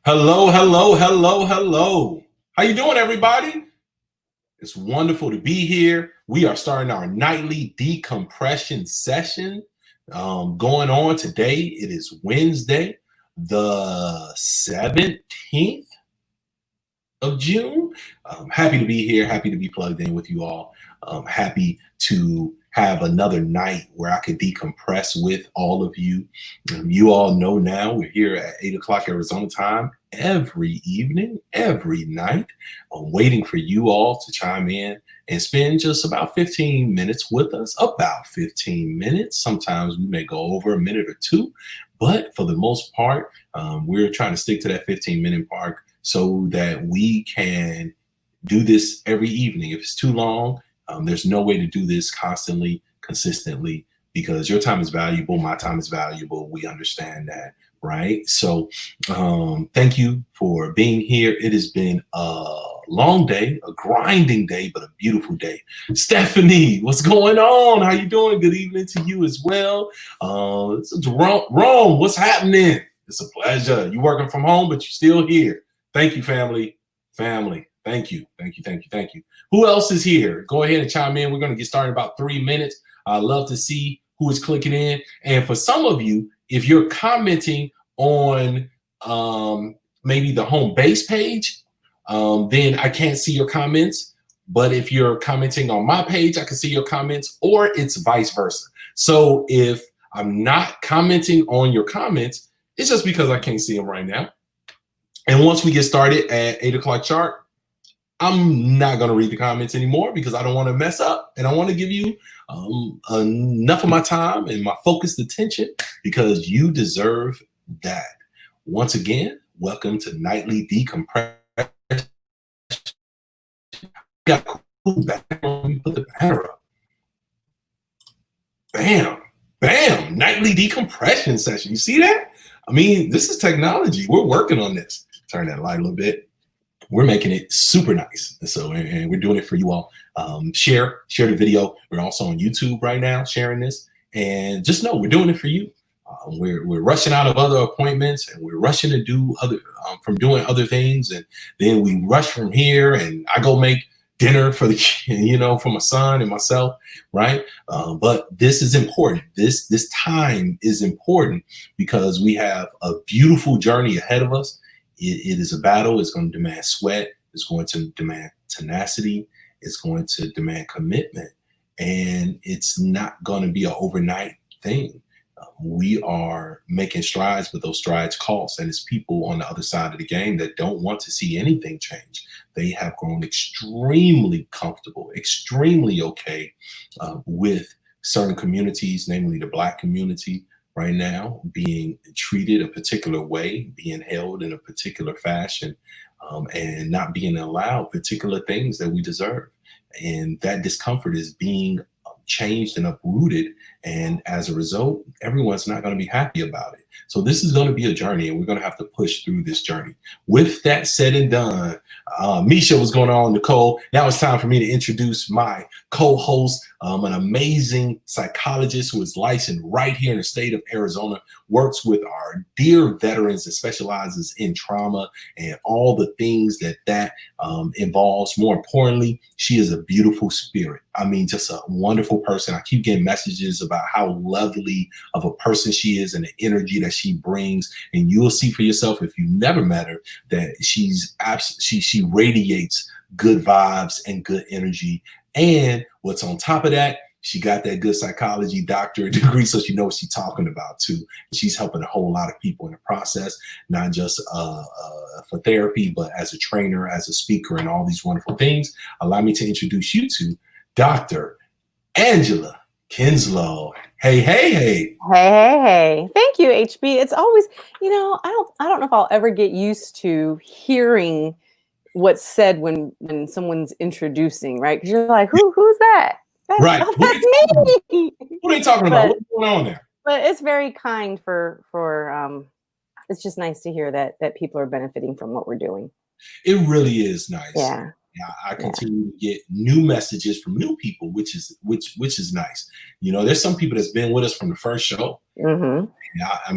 Hello, hello, hello, hello. How you doing, everybody? It's wonderful to be here. We are starting our nightly decompression session going on today. It is Wednesday, the 17th of June. Happy to be here. Happy to be plugged in with you all. Happy to have another night where I could decompress with all of you. You all know now we're here at 8 o'clock Arizona time every evening, every night. I'm waiting for you all to chime in and spend just about 15 minutes with us, about 15 minutes. Sometimes we may go over a minute or two, but for the most part, we're trying to stick to that 15-minute mark so that we can do this every evening. If it's too long, there's no way to do this constantly, consistently, because your time is valuable, my time is valuable. We understand that, right? So thank you for being here. It has been a long day, a grinding day, but a beautiful day. Stephanie, what's going on? How you doing? Good evening to you as well. Rome, what's happening? It's a pleasure. You working from home, but you're still here. Thank you, family. Family. Thank you. Thank you. Thank you. Thank you. Who else is here? Go ahead and chime in. We're going to get started in about 3 minutes. I love to see who is clicking in. And for some of you, if you're commenting on maybe the home base page, then I can't see your comments. But if you're commenting on my page, I can see your comments, or it's vice versa. So if I'm not commenting on your comments, it's just because I can't see them right now. And once we get started at 8 o'clock sharp, I'm not going to read the comments anymore because I don't want to mess up. And I want to give you enough of my time and my focused attention because you deserve that. Once again, welcome to Nightly Decompression. Got cool background. Put the banner up. Bam, bam, Nightly Decompression session. You see that? I mean, this is technology. We're working on this. Turn that light a little bit. We're making it super nice. So, and we're doing it for you all. Share the video. We're also on YouTube right now sharing this. And just know we're doing it for you. We're rushing out of other appointments and we're rushing to do from doing other things. And then we rush from here and I go make dinner for for my son and myself, right? But this is important. This time is important because we have a beautiful journey ahead of us. It is a battle. It's going to demand sweat. It's going to demand tenacity. It's going to demand commitment. And it's not going to be an overnight thing. We are making strides, but those strides cost. And it's people on the other side of the game that don't want to see anything change. They have grown extremely comfortable, extremely okay with certain communities, namely the Black community, right now being treated a particular way, being held in a particular fashion, and not being allowed particular things that we deserve. And that discomfort is being changed and uprooted. And as a result, everyone's not going to be happy about it. So this is going to be a journey and we're going to have to push through this journey. With that said and done, Misha, what's going on, Nicole? Now it's time for me to introduce my co-host, an amazing psychologist who is licensed right here in the state of Arizona, works with our dear veterans and specializes in trauma and all the things that involves. More importantly, she is a beautiful spirit. I mean, just a wonderful person. I keep getting messages about how lovely of a person she is and the energy that she brings. And you will see for yourself if you never met her that she radiates good vibes and good energy. And what's on top of that, she got that good psychology doctorate degree, so she knows what she's talking about too. She's helping a whole lot of people in the process, not just for therapy, but as a trainer, as a speaker, and all these wonderful things. Allow me to introduce you to Dr. Angela Kenzslowe. Hey, hey, hey. Hey. Thank you, HB. It's always, I don't know if I'll ever get used to hearing what's said when someone's introducing, right? Because you're like, who's that? Right. Oh, that's me. What are they talking about? What's going on there? But it's very kind for it's just nice to hear that people are benefiting from what we're doing. It really is nice. Yeah. I continue to get new messages from new people, which is nice. There's some people that's been with us from the first show. Mm-hmm.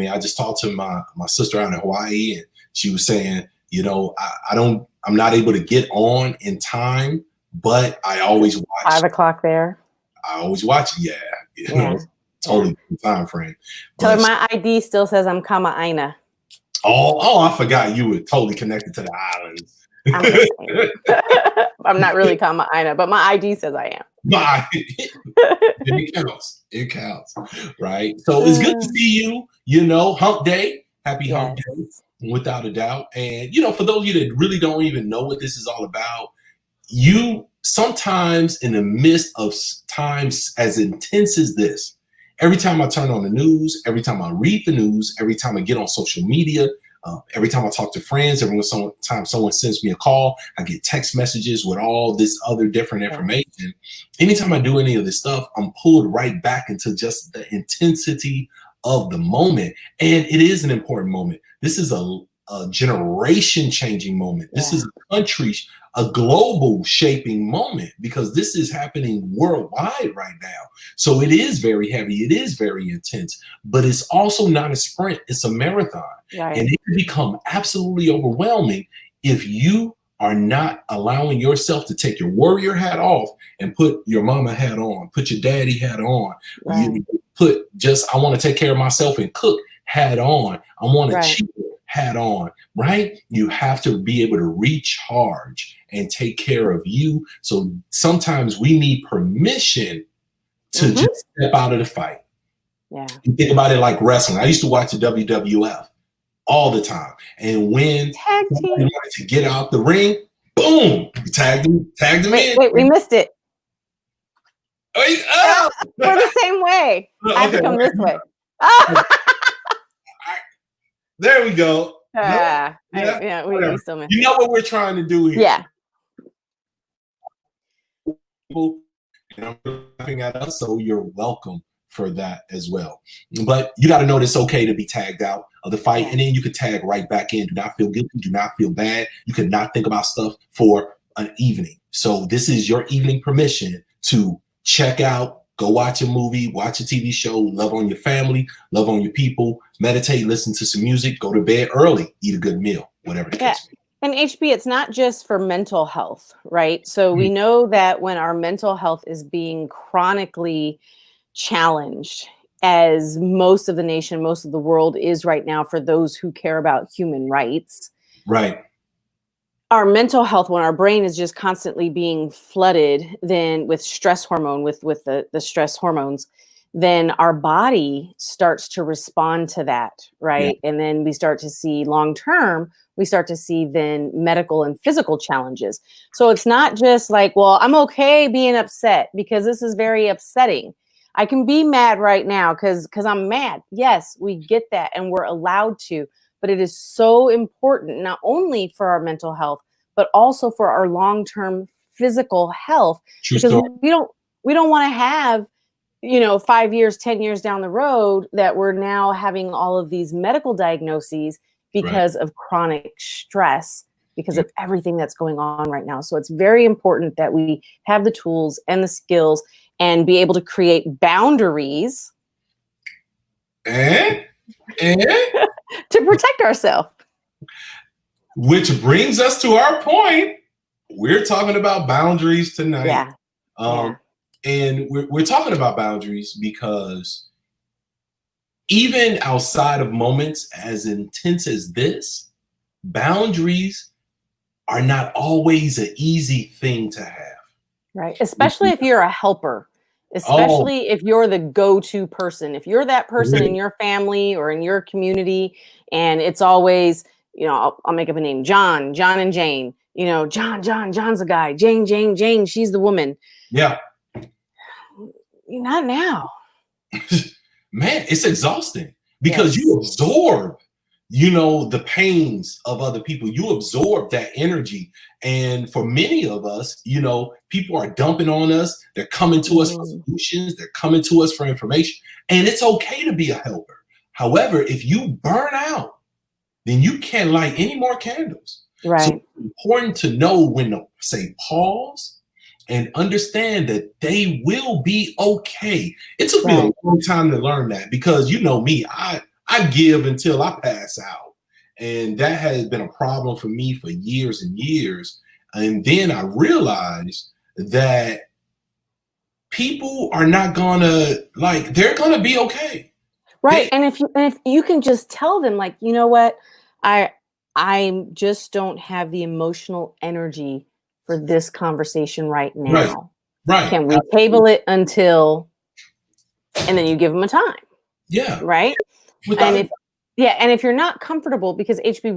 I just talked to my sister out in Hawaii, and She was saying, I'm not able to get on in time, but I always watch. 5 o'clock there. I always watch it. Yeah. Totally time frame. So my ID still says I'm Kama Aina. Oh, I forgot you were totally connected to the islands. I'm not really Kama Aina, but my ID says I am. It counts. Right. So it's good to see you, hump day. Happy hump day, without a doubt. And, for those of you that really don't even know what this is all about, you sometimes in the midst of times as intense as this, every time I turn on the news, every time I read the news, every time I get on social media, every time I talk to friends, every time someone sends me a call, I get text messages with all this other different information. Anytime I do any of this stuff, I'm pulled right back into just the intensity of the moment. And it is an important moment. This is a generation changing moment. This is a global shaping moment, because this is happening worldwide right now. So it is very heavy. It is very intense, but it's also not a sprint. It's a marathon. Right. And it can become absolutely overwhelming if you are not allowing yourself to take your warrior hat off and put your mama hat on, put your daddy hat on. Right. You put I want to take care of myself and cook hat on. I want to cheat hat on, right? You have to be able to recharge and take care of you. So sometimes we need permission to just step out of the fight. Yeah. You think about it like wrestling. I used to watch the WWF all the time. And when somebody wanted to get out the ring, boom, you tagged them in. Wait, we missed it. Oh, we're the same way. I have to come this way. Oh. There we go. We still miss. You know what we're trying to do here. Yeah. People laughing at us, so you're welcome for that as well. But you got to know that it's okay to be tagged out of the fight, and then you could tag right back in. Do not feel guilty. Do not feel bad. You could not think about stuff for an evening. So this is your evening permission to check out, go watch a movie, watch a TV show, love on your family, love on your people, meditate, listen to some music, go to bed early, eat a good meal, whatever the case may be. And HB, it's not just for mental health, right? So we know that when our mental health is being chronically challenged, as most of the nation, most of the world is right now for those who care about human rights. Right. Our mental health, when our brain is just constantly being flooded then with stress hormone, with the stress hormones, then our body starts to respond to that, right? Yeah. And then we start to see long-term, we start to see then medical and physical challenges. So it's not just like, well, I'm okay being upset because this is very upsetting. I can be mad right now because I'm mad. Yes, we get that and we're allowed to. But it is so important, not only for our mental health, but also for our long-term physical health. True because story. we don't want to have, 5 years, 10 years down the road that we're now having all of these medical diagnoses because of chronic stress, because of everything that's going on right now. So it's very important that we have the tools and the skills and be able to create boundaries and to protect ourselves. Which brings us to our point. We're talking about boundaries tonight. Yeah. And we're talking about boundaries because even outside of moments as intense as this, boundaries are not always an easy thing to have. Right. Especially if you're a helper. Especially if you're the go-to person. If you're that person in your family or in your community, and it's always, I'll make up a name, John and Jane. John's a guy. Jane, she's the woman. Yeah. Not now. Man, it's exhausting because you absorb, the pains of other people. You absorb that energy. And for many of us, people are dumping on us. They're coming to us for solutions. They're coming to us for information. And it's okay to be a helper. However, if you burn out, then you can't light any more candles. Right. So it's important to know when to say pause and understand that they will be okay. It took me a long time to learn that because me, I give until I pass out. And that has been a problem for me for years and years. And then I realized that people are not gonna, like, they're gonna be okay. Right. And if you can just tell them, like, you know what, I just don't have the emotional energy for this conversation right now. Right. Can we table it until, and then you give them a time. Yeah. Right. And if you're not comfortable, because HB,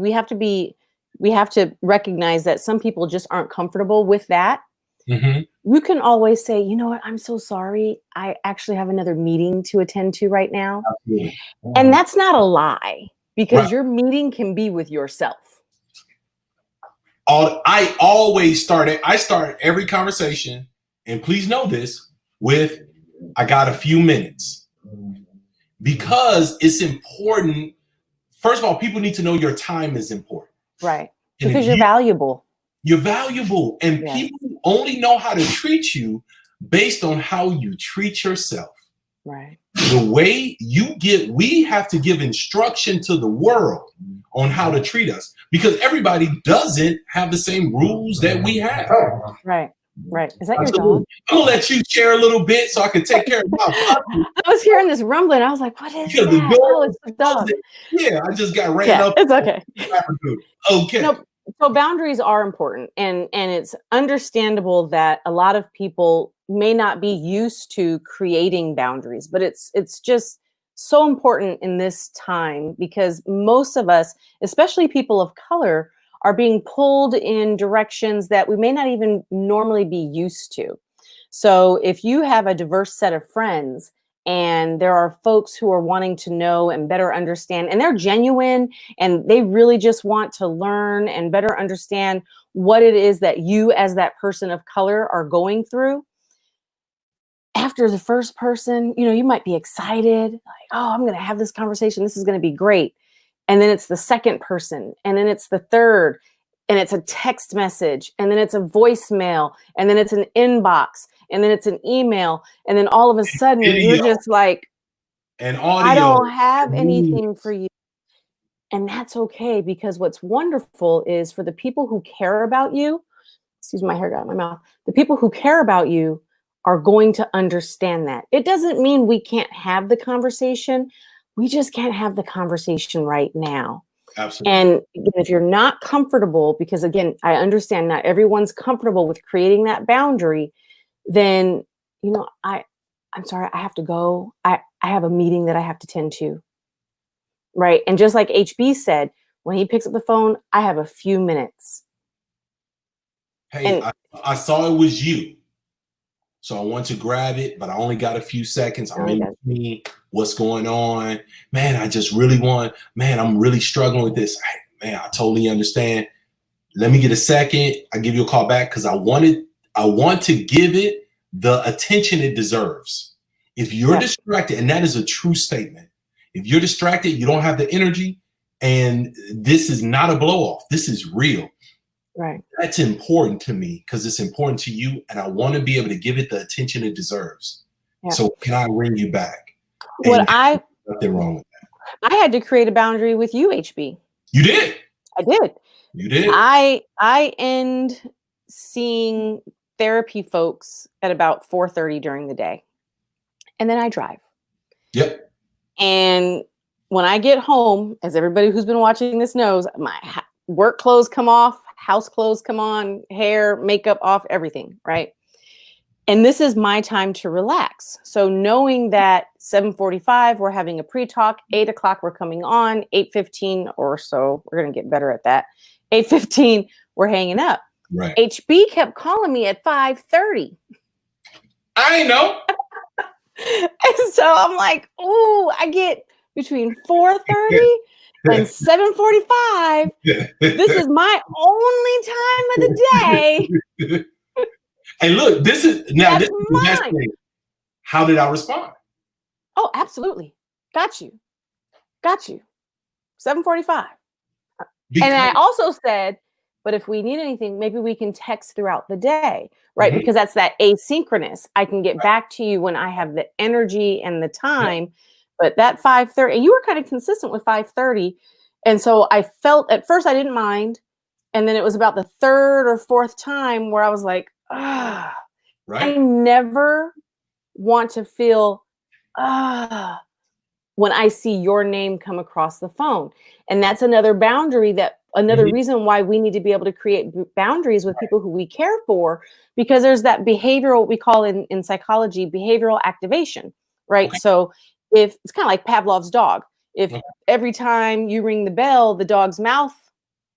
we have to recognize that some people just aren't comfortable with that. Mm-hmm. You can always say, you know what, I'm so sorry. I actually have another meeting to attend to right now. Absolutely. And that's not a lie, because your meeting can be with yourself. I start every conversation, and please know this, with, I got a few minutes, because it's important. First of all, people need to know your time is important. Right. And because you're valuable. You're valuable. And people only know how to treat you based on how you treat yourself. Right. The way we have to give instruction to the world on how to treat us, because everybody doesn't have the same rules that we have. Right. Right. Is that your dog? I'm gonna let you share a little bit so I can take care of my puppy. I was hearing this rumbling. I was like, what is that? Oh, it's the dog. Yeah, I just got ran up. It's okay. Okay. No, so boundaries are important, and it's understandable that a lot of people may not be used to creating boundaries, but it's just so important in this time, because most of us, especially people of color, are being pulled in directions that we may not even normally be used to. So if you have a diverse set of friends, and there are folks who are wanting to know and better understand, and they're genuine, and they really just want to learn and better understand what it is that you as that person of color are going through. After the first person, you might be excited, like, oh, I'm going to have this conversation. This is going to be great. And then it's the second person, and then it's the third, and it's a text message, and then it's a voicemail, and then it's an inbox, and then it's an email, and then all of a sudden you're just like, and audio. I don't have anything for you. And that's okay, because what's wonderful is for the people who care about you, excuse me, my hair got in my mouth. The people who care about you are going to understand that. It doesn't mean we can't have the conversation. We just can't have the conversation right now. Absolutely. And if you're not comfortable, because again, I understand not everyone's comfortable with creating that boundary, then, I'm sorry, I have to go. I have a meeting that I have to tend to. Right. And just like HB said, when he picks up the phone, I have a few minutes. Hey, I saw it was you. So I want to grab it, but I only got a few seconds. I'm in between. What's going on? Man, I'm really struggling with this. Man, I totally understand. Let me get a second. I'll give you a call back, because I want to give it the attention it deserves. If you're distracted, and that is a true statement, if you're distracted, you don't have the energy, and this is not a blow off. This is real. Right. That's important to me, because it's important to you, and I want to be able to give it the attention it deserves. Yeah. So can I ring you back? Nothing wrong with that. I had to create a boundary with you, HB. You did. I did. You did. I end seeing therapy folks at about 4:30 during the day, and then I drive. Yep. And when I get home, as everybody who's been watching this knows, my work clothes come off, house clothes come on, hair, makeup off, everything, right? And this is my time to relax. So knowing that 7:45, we're having a pre-talk, 8 o'clock, we're coming on, 8:15 or so, we're going to get better at that. 8:15, we're hanging up. Right. HB kept calling me at 5:30. I know. And so I'm like, ooh, I get between 4:30 and 7:45. This is my only time of the day. And look, this is the best thing. How did I respond? Oh, absolutely. Got you. 7:45. And I also said, but if we need anything, maybe we can text throughout the day, right? Mm-hmm. Because that's that asynchronous. I can get back to you when I have the energy and the time. Yeah. But that 5:30, and you were kind of consistent with 5:30. And so I felt at first I didn't mind. And then it was about the third or fourth time where I was like, I Right. never want to feel when I see your name come across the phone. And that's another boundary, that another reason why we need to be able to create boundaries with people who we care for, because there's that behavioral, what we call in psychology, behavioral activation, right? Okay. So if it's kind of like Pavlov's dog, if Okay. every time you ring the bell, the dog's mouth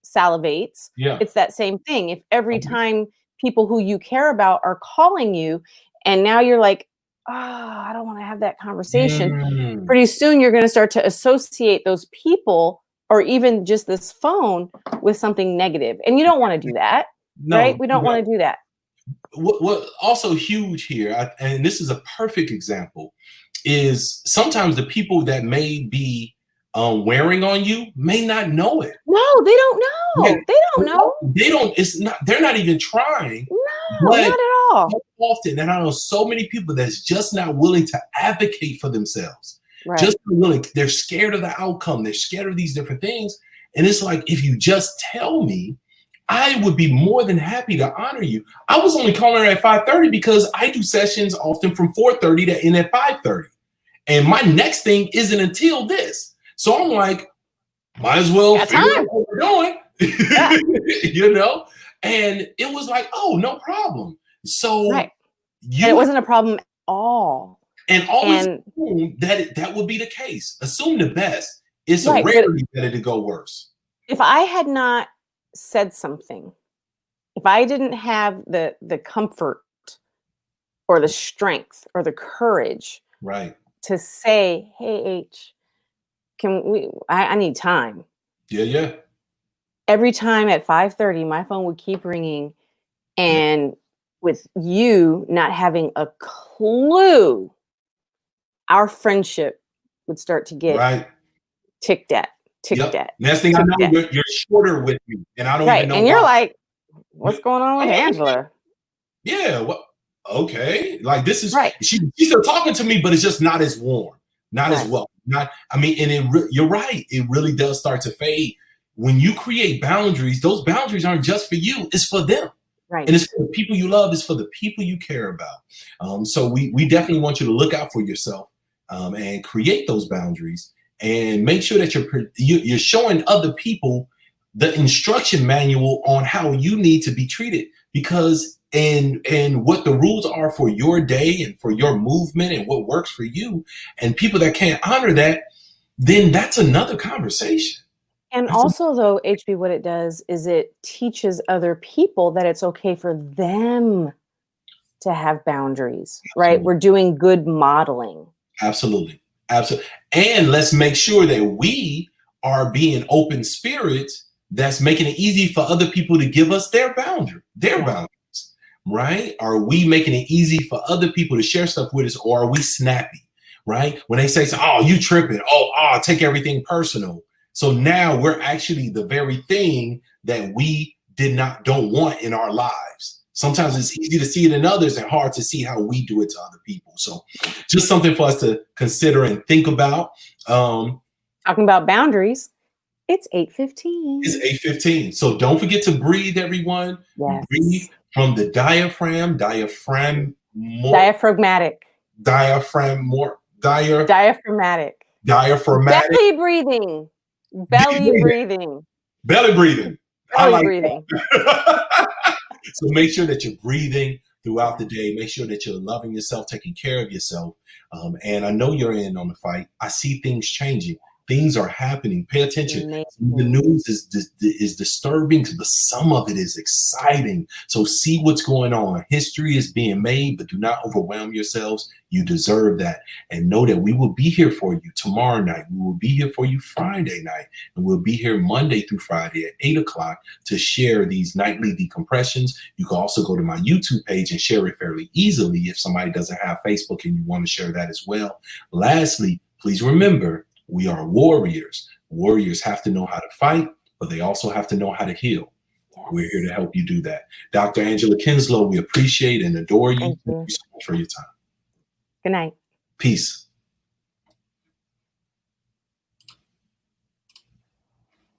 salivates, Yeah. it's that same thing. If every time people who you care about are calling you and now you're like, I don't want to have that conversation. Pretty soon you're going to start to associate those people or even just this phone with something negative. And you don't want to do that, right? We don't want to do that. What also huge here, and this is a perfect example, is sometimes the people that may be wearing on you may not know it. No, they don't know. Yeah. They don't know. They don't. It's not. They're not even trying. No, not at all. So often, and I know so many people that's just not willing to advocate for themselves. Right. Just willing. They're scared of the outcome. They're scared of these different things. And it's like, if you just tell me, I would be more than happy to honor you. I was only calling her at 5:30 because I do sessions often from 4:30 to end at 5:30. And my next thing isn't until this. So I'm like, might as well figure out what we're doing. Yeah. You know? And it was like, oh, no problem. So it wasn't a problem at all. And always assume that would be the case. Assume the best. It's a rarity that it'd go worse. If I had not said something, if I didn't have the comfort or the strength or the courage to say, hey, H, I need time. Yeah. Every time at 5:30, my phone would keep ringing, and with you not having a clue, our friendship would start to get ticked at. Next thing I know, you're shorter with me, and I don't even know and you're like, what's going on with Angela? Yeah, okay. Like, this is she's still talking to me, but it's just not as warm, not as well. And you're right. It really does start to fade. When you create boundaries, those boundaries aren't just for you, it's for them. Right. And it's for the people you love, it's for the people you care about. So we definitely want you to look out for yourself and create those boundaries, and make sure that you're showing other people the instruction manual on how you need to be treated, because and what the rules are for your day and for your movement and what works for you. And people that can't honor that, then that's another conversation. And also, though, HB, what it does is it teaches other people that it's okay for them to have boundaries, right? We're doing good modeling. Absolutely. And let's make sure that we are being open spirits that's making it easy for other people to give us their boundaries, right? Are we making it easy for other people to share stuff with us, or are we snappy, right? When they say, oh, you tripping, take everything personal. So now we're actually the very thing that we don't want in our lives. Sometimes it's easy to see it in others and hard to see how we do it to other people. So just something for us to consider and think about. Talking about boundaries, it's 8:15. It's 8:15. So don't forget to breathe, everyone. Yes. Breathe from the diaphragmatic. Belly breathing. Belly breathing. I like breathing. So make sure that you're breathing throughout the day. Make sure that you're loving yourself, taking care of yourself. And I know you're in on the fight. I see things changing. Things are happening. Pay attention. Amazing. The news is disturbing, but some of it is exciting. So see what's going on. History is being made, but do not overwhelm yourselves. You deserve that. And know that we will be here for you tomorrow night. We will be here for you Friday night. And we'll be here Monday through Friday at 8 o'clock to share these nightly decompressions. You can also go to my YouTube page and share it fairly easily if somebody doesn't have Facebook and you want to share that as well. Lastly, please remember, we are warriors. Warriors have to know how to fight, but they also have to know how to heal. Yes. We're here to help you do that. Dr. Angela Kenzslowe, we appreciate and adore you. Thank you so much for your time. Good night. Peace.